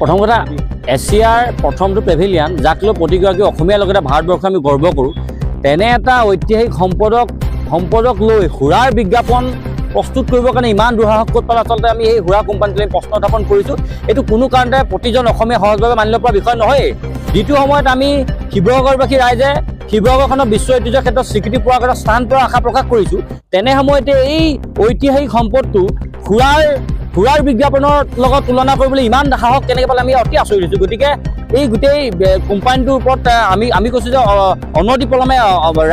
প্ৰথম কথা এছিয়াৰ প্ৰথমটো পেভিলিয়ন যাক লৈ প্ৰতিগৰাকী অসমীয়াৰ লগতে ভাৰতবৰ্ষ আমি গৰ্ব কৰোঁ তেনে এটা ঐতিহাসিক সম্পদক লৈ সুৰাৰ বিজ্ঞাপন প্ৰস্তুত কৰিবৰ কাৰণে ইমান দুঃসাহস ক'ত পালে আচলতে আমি এই সুৰা কোম্পানীটোলৈ প্ৰশ্ন উত্থাপন কৰিছোঁ এইটো কোনো কাৰণতে প্ৰতিজন অসমীয়া সহজভাৱে মানি ল'ব পৰা বিষয় নহয় যিটো সময়ত আমি শিৱসাগৰবাসী ৰাইজে শিৱসাগৰখনৰ বিশ্ব ঐতিহ্যৰ ক্ষেত্ৰত স্বীকৃতি পোৱাৰ কাৰণে স্থান পোৱাৰ আশা প্ৰকাশ কৰিছোঁ তেনে সময়তে এই ঐতিহাসিক সম্পদটো সুৰাৰ বিজ্ঞাপনৰ লগত তুলনা কৰিবলৈ ইমান সাহস কেনেকৈ পালে আমি অতি আচৰিত হৈছোঁ গতিকে এই গোটেই কোম্পানীটোৰ ওপৰত আমি কৈছোঁ যে অনতিপলমে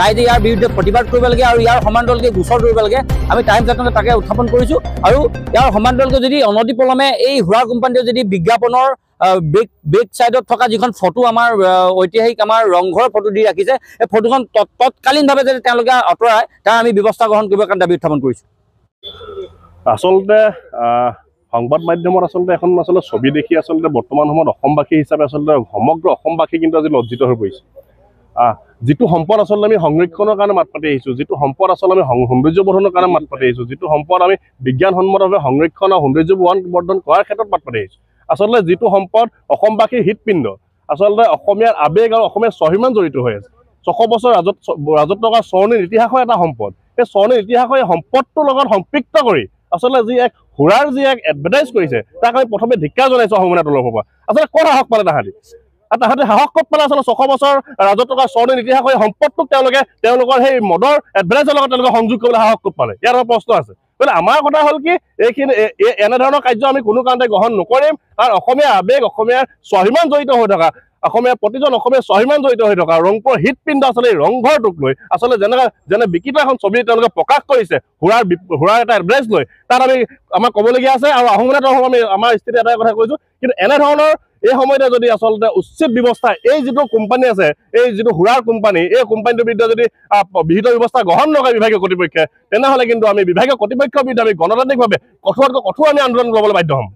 ৰাইজে ইয়াৰ বিৰুদ্ধে প্ৰতিবাদ কৰিব লাগে আৰু ইয়াৰ সমান্তৰালকৈ গোচৰ ধৰিব লাগে আমি টাইমছ আটতে তাকে উত্থাপন কৰিছোঁ আৰু ইয়াৰ সমান্তৰালকৈ যদি অনতিপলমে এই সুৰা কোম্পানীটোৱে যদি বিজ্ঞাপনৰ বেক চাইডত থকা যিখন ফটো আমাৰ ঐতিহাসিক আমাৰ ৰংঘৰ ফটো দি ৰাখিছে এই ফটোখন তৎকালীনভাৱে যদি তেওঁলোকে আঁতৰাই তাৰ আমি ব্যৱস্থা গ্ৰহণ কৰিবৰ কাৰণে দাবী উত্থাপন কৰিছোঁ আচলতে সংবাদ মাধ্যমত আচলতে এখন আচলতে ছবি দেখি আচলতে বৰ্তমান সময়ত অসমবাসী হিচাপে আচলতে সমগ্ৰ অসমবাসী কিন্তু আজি লজ্জিত হৈ পৰিছে যিটো সম্পদ আচলতে আমি সংৰক্ষণৰ কাৰণে মাত মাতি আহিছোঁ যিটো সম্পদ আচলতে আমি সৌন্দৰ্য বৰ্ধনৰ কাৰণে মাত মাতি আহিছোঁ যিটো সম্পদ আমি বিজ্ঞানসন্মতভাৱে সংৰক্ষণ আৰু সৌন্দৰ্য বৰ্ধন কৰাৰ ক্ষেত্ৰত মাত মাতি আহিছোঁ আচলতে যিটো সম্পদ অসমবাসীৰ হৃদপিণ্ড আচলতে অসমীয়াৰ আৱেগ আৰু অসমীয়াৰ স্বাভিমান জড়িত হৈ আছে ৬০০ বছৰ ৰাজত্ব কৰা স্বৰ্ণীল ইতিহাসৰ এটা সম্পদ এই স্বৰ্ণীল ইতিহাসৰ এই সম্পদটোৰ লগত সম্পৃক্ত কৰি আচলতে যি এক সুৰাৰ যি এক এডভাৰটাইজ কৰিছে তাক আমি প্ৰথমে ধিক্কাৰ জনাইছোঁ অসমীয়া তৰফৰ পৰা আচলতে ক'ত সাহস পালে তাহাঁতে সাহস ক'ত পালে আচলতে ৬০০ বছৰ ৰাজত্ব কৰা স্বৰ্ণীল ইতিহাসৰ এই সম্পদটোক তেওঁলোকৰ সেই মদৰ এডভাৰটাইজৰ লগত তেওঁলোকে সংযোগ কৰিবলৈ সাহস ক'ত পালে ইয়াৰ এটা প্ৰশ্ন আছে গতিকে আমাৰ কথা হ'ল কি এইখিনি এনেধৰণৰ কাৰ্য আমি কোনো কাৰণতে গ্ৰহণ নকৰিম কাৰণ অসমীয়া আৱেগ অসমীয়াৰ স্বাভিমান জড়িত হৈ থকা প্ৰতিজন অসমীয়া স্বাভিমান জড়িত হৈ থকা ৰংপুৰৰ হৃদপিণ্ড আচলতে এই ৰংঘৰটোক লৈ আচলতে যেনে বিকৃত এখন ছবি তেওঁলোকে প্ৰকাশ কৰিছে সুৰাৰ এটা এডভাৰটাইজ লৈ তাত আমাৰ ক'বলগীয়া আছে আৰু অসমীয়া তৰফৰ আমি আমাৰ স্থিতি এটাই কথা কৈছোঁ কিন্তু এনেধৰণৰ এই সময়তে যদি আচলতে উচিত ব্যৱস্থা এই যিটো কোম্পানী আছে এই যিটো সুৰাৰ কোম্পানী এই কোম্পানীটোৰ বিৰুদ্ধে যদি বিহিত ব্যৱস্থা গ্ৰহণ নকৰে বিভাগীয় কৰ্তৃপক্ষে তেনেহ'লে কিন্তু আমি বিভাগীয় কৰ্তৃপক্ষৰ বিৰুদ্ধে আমি গণতান্ত্ৰিকভাৱে কঠোৰ আমি আন্দোলন ল'বলৈ বাধ্য হ'ম